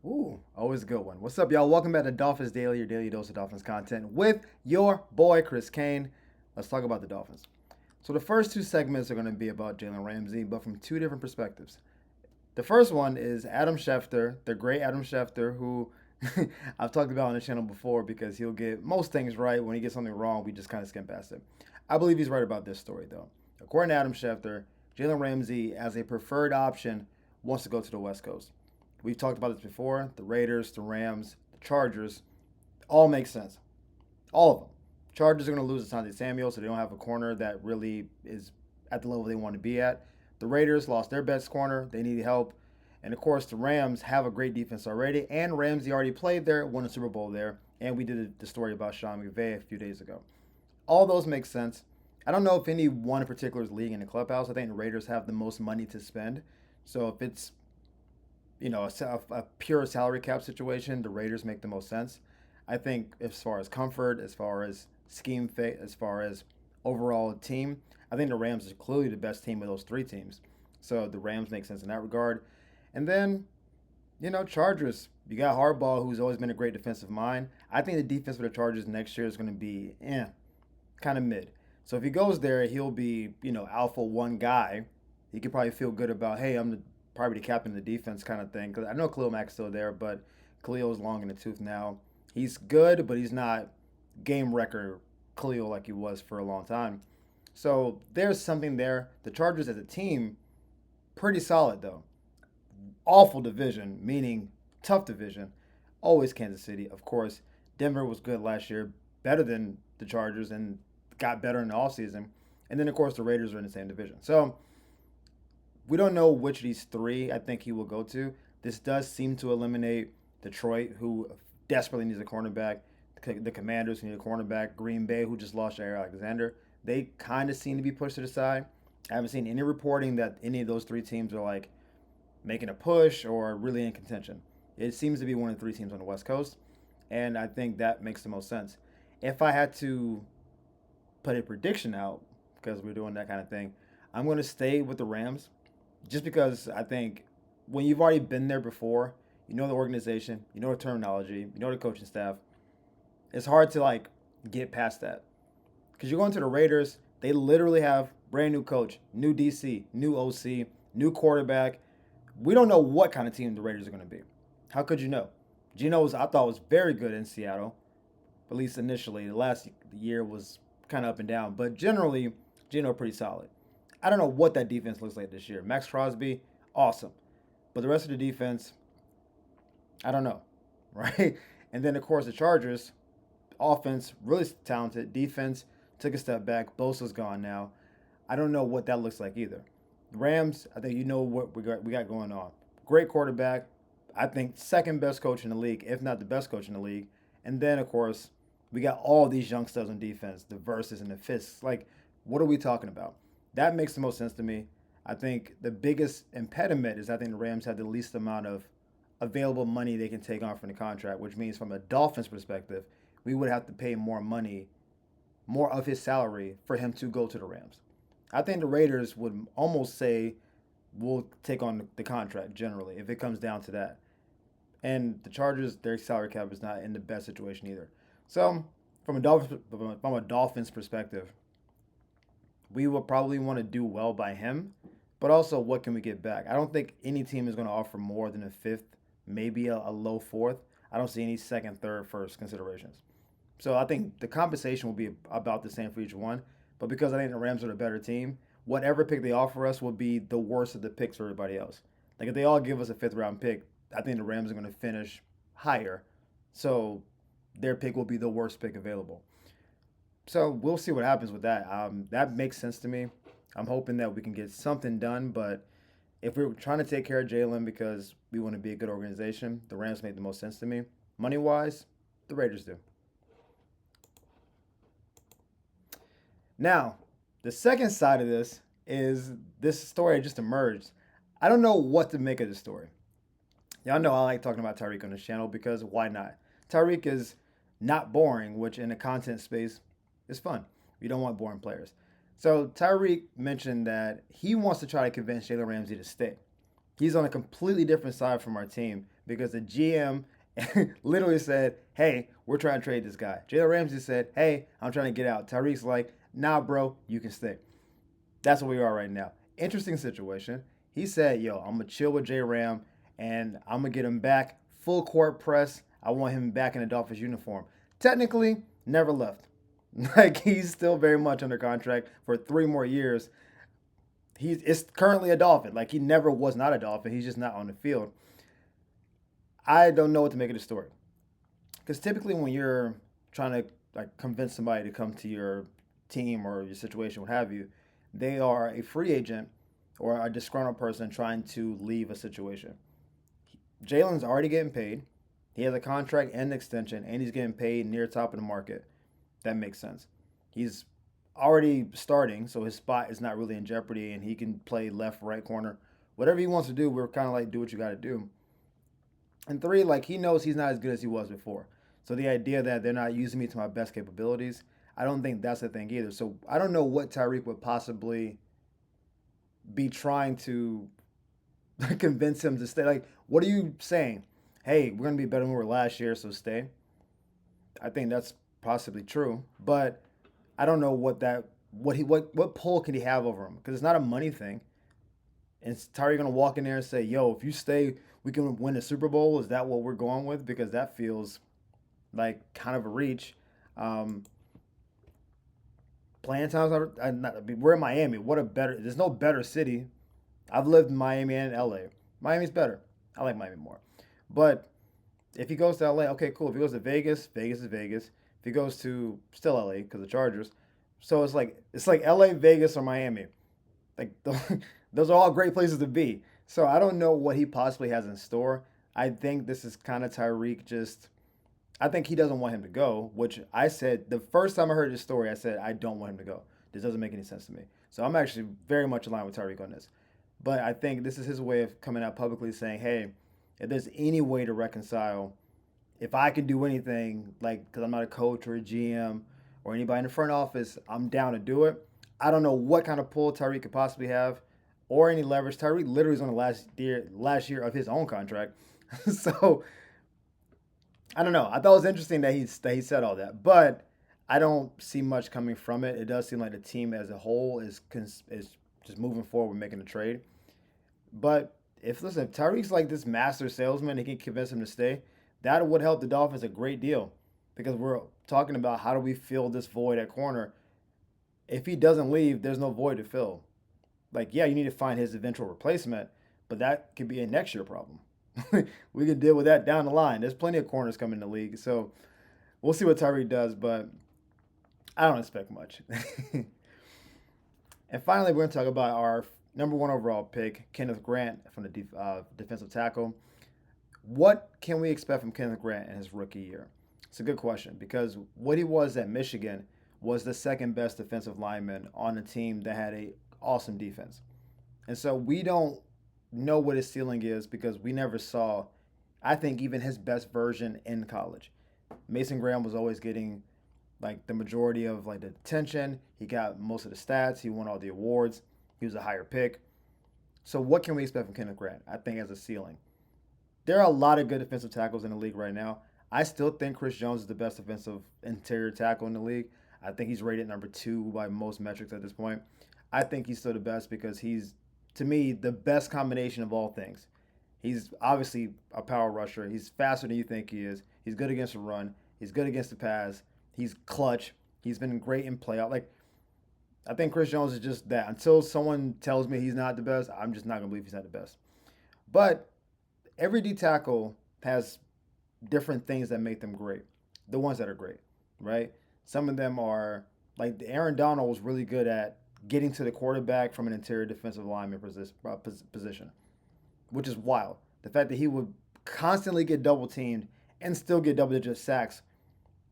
Ooh, always a good one. What's up, y'all? Welcome back to Dolphins Daily, your daily dose of Dolphins content with your boy, Chris Kane. Let's talk about the Dolphins. So, the first two segments are going to be about Jaylen Ramsey, but from two different perspectives. The first one is Adam Schefter, the great Adam Schefter, who I've talked about on the channel before because he'll get most things right. When he gets something wrong, we just kind of skim past it. I believe he's right about this story, though. According to Adam Schefter, Jaylen Ramsey, as a preferred option, wants to go to the West Coast. We've talked about this before. The Raiders, the Rams, the Chargers, all make sense. All of them. Chargers are going to lose Asante Samuel, so they don't have a corner that really is at the level they want to be at. The Raiders lost their best corner. They need help. And of course, the Rams have a great defense already. And Ramsey already played there, won a Super Bowl there. And we did the story about Sean McVay a few days ago. All those make sense. I don't know if any one in particular is leading in the clubhouse. I think the Raiders have the most money to spend. So if it's a pure salary cap situation, the Raiders make the most sense. I think as far as comfort, as far as scheme fit, as far as overall team, I think the Rams is clearly the best team of those three teams. So the Rams make sense in that regard. And then, Chargers. You got Harbaugh, who's always been a great defensive mind. I think the defense for the Chargers next year is going to be kind of mid. So if he goes there, he'll be, alpha one guy. He could probably feel good about, hey, I'm probably the captain of the defense kind of thing. Because I know Khalil Mack's still there, but Khalil's long in the tooth now. He's good, but he's not game record Khalil like he was for a long time. So there's something there. The Chargers as a team, pretty solid though. Awful division, meaning tough division. Always Kansas City, of course. Denver was good last year, better than the Chargers, and got better in the offseason. And then, of course, the Raiders are in the same division. So we don't know which of these three I think he will go to. This does seem to eliminate Detroit, who desperately needs a cornerback. The Commanders, who need a cornerback. Green Bay, who just lost Jair Alexander. They kind of seem to be pushed to the side. I haven't seen any reporting that any of those three teams are like making a push or really in contention. It seems to be one of the three teams on the West Coast, and I think that makes the most sense. If I had to put a prediction out, because we're doing that kind of thing, I'm going to stay with the Rams just because I think when you've already been there before, you know the organization, you know the terminology, you know the coaching staff, it's hard to like get past that. Because you're going to the Raiders, they literally have brand new coach, new DC, new OC, new quarterback. We don't know what kind of team the Raiders are going to be. How could you know? I thought was very good in Seattle, at least initially. The last year was kind of up and down, but generally, Gino pretty solid. I don't know what that defense looks like this year. Max Crosby, awesome, but the rest of the defense, I don't know, right? And then of course the Chargers, offense really talented, defense took a step back. Bosa's gone now. I don't know what that looks like either. The Rams, I think you know what we got going on. Great quarterback. I think second best coach in the league, if not the best coach in the league. And then, of course, we got all these young studs on defense, the verses and the fists. Like, what are we talking about? That makes the most sense to me. I think the biggest impediment is I think the Rams have the least amount of available money they can take on from the contract, which means from a Dolphins perspective, we would have to pay more money, more of his salary for him to go to the Rams. I think the Raiders would almost say we'll take on the contract generally if it comes down to that. And the Chargers, their salary cap is not in the best situation either. So, from a Dolphins perspective, we will probably want to do well by him, but also what can we get back? I don't think any team is going to offer more than a fifth, maybe a low fourth. I don't see any second, third, first considerations. So I think the compensation will be about the same for each one. But because I think the Rams are the better team, whatever pick they offer us will be the worst of the picks for everybody else. Like if they all give us a fifth round pick, I think the Rams are going to finish higher. So their pick will be the worst pick available. So we'll see what happens with that. That makes sense to me. I'm hoping that we can get something done. But if we're trying to take care of Jalen because we want to be a good organization, the Rams make the most sense to me. Money wise, the Raiders do. Now, the second side of this is this story just emerged. I don't know what to make of this story. Y'all know I like talking about Tyreek on this channel because why not? Tyreek is not boring, which in the content space is fun. You don't want boring players. So Tyreek mentioned that he wants to try to convince Jalen Ramsey to stay. He's on a completely different side from our team because the GM literally said, hey, we're trying to trade this guy. Jaylen Ramsey said, hey, I'm trying to get out. Tyreek's like, nah, bro, you can stay. That's where we are right now. Interesting situation. He said, yo, I'm going to chill with J Ram and I'm going to get him back. Full court press. I want him back in a Dolphins uniform. Technically, never left. Like, he's still very much under contract for 3 more years. It's currently a Dolphin. Like, he never was not a Dolphin. He's just not on the field. I don't know what to make of the story. Because typically when you're trying to like convince somebody to come to your team or your situation, what have you, they are a free agent or a disgruntled person trying to leave a situation. Jaylen's already getting paid. He has a contract and an extension, and he's getting paid near top of the market. That makes sense. He's already starting, so his spot is not really in jeopardy, and he can play left, right corner. Whatever he wants to do, we're kind of like, do what you got to do. And three, like, he knows he's not as good as he was before. So the idea that they're not using me to my best capabilities, I don't think that's the thing either. So I don't know what Tyreek would possibly be trying to convince him to stay. Like, what are you saying? Hey, we're gonna be better than we were last year, so stay. I think that's possibly true, but I don't know what pull can he have over him because it's not a money thing. And is Tyreek gonna walk in there and say, "Yo, if you stay, we can win the Super Bowl"? Is that what we're going with? Because that feels like kind of a reach. Um, Playing times, we're in Miami. What a better! There's no better city. I've lived in Miami and LA. Miami's better. I like Miami more. But if he goes to LA, okay, cool. If he goes to Vegas, Vegas is Vegas. If he goes to still LA because the Chargers, so it's like LA, Vegas, or Miami. Like those are all great places to be. So I don't know what he possibly has in store. I think this is kind of Tyreek just. I think he doesn't want him to go, which I said the first time I heard this story, I said I don't want him to go. This doesn't make any sense to me. So I'm actually very much aligned with Tyreek on this. But I think this is his way of coming out publicly saying, hey, if there's any way to reconcile, if I can do anything, like, because I'm not a coach or a GM or anybody in the front office, I'm down to do it. I don't know what kind of pull Tyreek could possibly have or any leverage. Tyreek literally is on the last year of his own contract. So I don't know. I thought it was interesting that he said all that, but I don't see much coming from it. It does seem like the team as a whole is just moving forward, making a trade. But if Tyreek's like this master salesman, he can convince him to stay. That would help the Dolphins a great deal because we're talking about how do we fill this void at corner. If he doesn't leave, there's no void to fill. Like, yeah, you need to find his eventual replacement, but that could be a next year problem. We can deal with that down the line. There's plenty of corners coming in the league, so we'll see what Tyreek does, but I don't expect much. And finally, we're going to talk about our number one overall pick, Kenneth Grant from the defensive tackle. What can we expect from Kenneth Grant in his rookie year? It's a good question because what he was at Michigan was the second best defensive lineman on a team that had a awesome defense. And so we don't know what his ceiling is because we never saw, I think, even his best version in college. Mason Graham was always getting like the majority of like the attention. He got most of the stats. He won all the awards. He was a higher pick. So what can we expect from Kenneth Grant? I think as a ceiling. There are a lot of good defensive tackles in the league right now. I still think Chris Jones is the best defensive interior tackle in the league. I think he's rated number 2 by most metrics at this point. I think he's still the best because he's, to me, the best combination of all things. He's obviously a power rusher. He's faster than you think he is. He's good against the run. He's good against the pass. He's clutch. He's been great in playout. Like, I think Chris Jones is just that. Until someone tells me he's not the best, I'm just not going to believe he's not the best. But every D tackle has different things that make them great. The ones that are great, right? Some of them are, like Aaron Donald was really good at getting to the quarterback from an interior defensive lineman position, which is wild. The fact that he would constantly get double teamed and still get double-digit sacks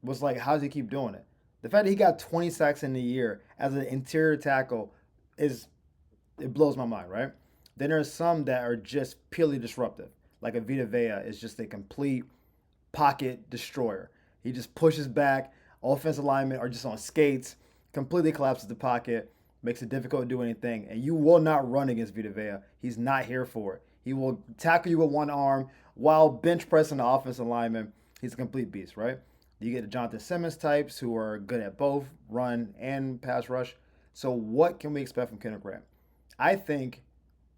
was like, how does he keep doing it? The fact that he got 20 sacks in a year as an interior tackle it blows my mind, right? Then there's some that are just purely disruptive. Like a Vita Vea is just a complete pocket destroyer. He just pushes back. Offensive linemen are just on skates, completely collapses the pocket, makes it difficult to do anything. And you will not run against Vita Vea. He's not here for it. He will tackle you with one arm while bench pressing the offensive lineman. He's a complete beast, right? You get the Jonathan Simmons types who are good at both run and pass rush. So what can we expect from Kenneth Grant? I think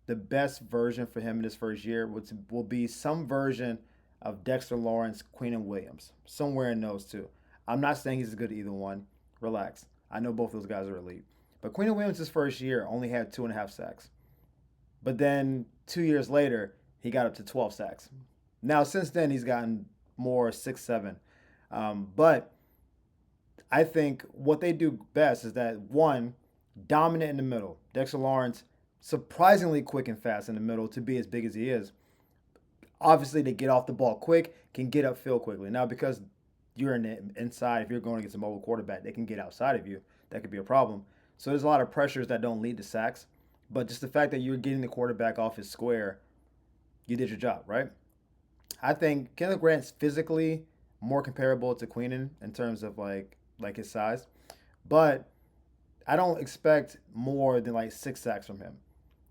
the best version for him in his first year will be some version of Dexter Lawrence, Queenan Williams, somewhere in those two. I'm not saying he's as good at either one. Relax. I know both those guys are elite. But Queenan Williams' his first year only had 2.5 sacks. But then 2 years later, he got up to 12 sacks. Now, since then, he's gotten more 6, 7. But I think what they do best is that, one, dominant in the middle. Dexter Lawrence, surprisingly quick and fast in the middle to be as big as he is. Obviously, they get off the ball quick, can get upfield quickly. Now, because you're in the inside, if you're going against a mobile quarterback, they can get outside of you. That could be a problem. So there's a lot of pressures that don't lead to sacks. But just the fact that you're getting the quarterback off his square, you did your job, right? I think Kenneth Grant's physically more comparable to Queenan in terms of like his size. But I don't expect more than like 6 sacks from him.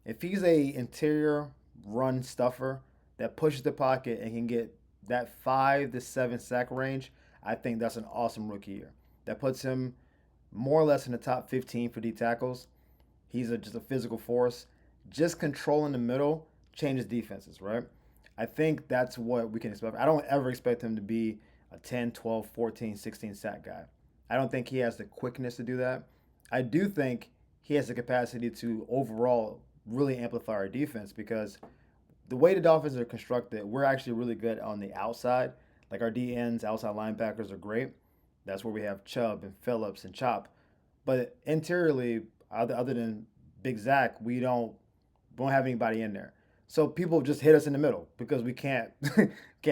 If he's a interior run stuffer that pushes the pocket and can get that 5 to 7 sack range, I think that's an awesome rookie year. That puts him more or less in the top 15 for D tackles. He's just a physical force. Just controlling the middle changes defenses, right? I think that's what we can expect. I don't ever expect him to be a 10, 12, 14, 16 sack guy. I don't think he has the quickness to do that. I do think he has the capacity to overall really amplify our defense because the way the Dolphins are constructed, we're actually really good on the outside. Like our D ends, outside linebackers are great. That's where we have Chubb and Phillips and Chop. But interiorly, other than Big Zach, we don't have anybody in there. So people just hit us in the middle because we can't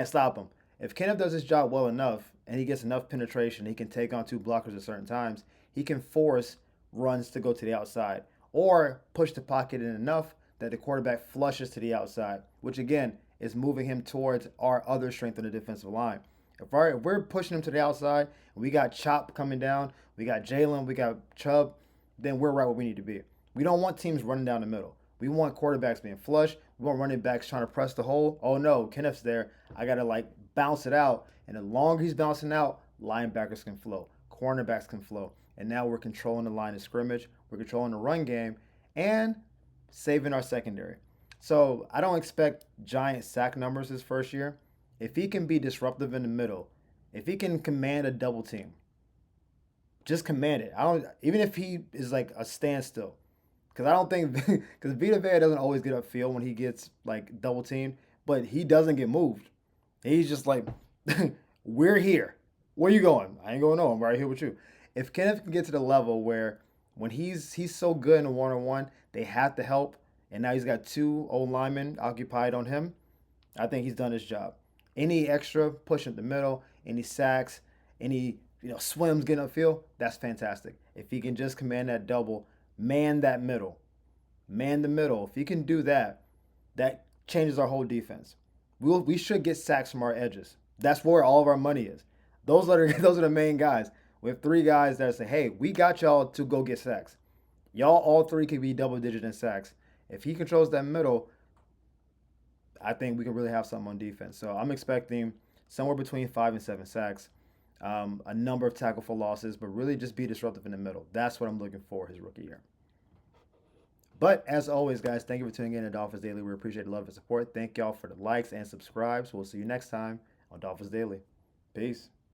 stop them. If Kenneth does his job well enough and he gets enough penetration, he can take on 2 blockers at certain times. He can force runs to go to the outside or push the pocket in enough that the quarterback flushes to the outside, which again is moving him towards our other strength in the defensive line. If we're pushing him to the outside and we got Chop coming down, we got Jaylen, we got Chubb, then we're right where we need to be. We don't want teams running down the middle. We want quarterbacks being flush. We want running backs trying to press the hole. Oh no, Kenneth's there. I got to bounce it out. And the longer he's bouncing out, linebackers can flow. Cornerbacks can flow. And now we're controlling the line of scrimmage. We're controlling the run game and saving our secondary. So I don't expect giant sack numbers his first year. If he can be disruptive in the middle, if he can command a double team, just command it. Even if he is like a standstill. Because I don't think, because Vita Vea doesn't always get upfield when he gets double teamed, but he doesn't get moved. He's just like, we're here. Where you going? I ain't going no. I'm right here with you. If Kenneth can get to the level where when he's so good in a one-on-one, they have to help, and now he's got 2 old linemen occupied on him, I think he's done his job. Any extra push in the middle, any sacks, any swims getting upfield, that's fantastic. If he can just command that double, man the middle. If he can do that, that changes our whole defense. We should get sacks from our edges. That's where all of our money is. Those are the main guys. We have 3 guys that say, hey, we got y'all to go get sacks. Y'all all 3 can be double-digit in sacks. If he controls that middle, I think we can really have something on defense. So I'm expecting somewhere between 5 and 7 sacks, a number of tackle for losses, but really just be disruptive in the middle. That's what I'm looking for his rookie year. But as always, guys, thank you for tuning in to Dolphins Daily. We appreciate the love and support. Thank y'all for the likes and subscribes. We'll see you next time on Dolphins Daily. Peace.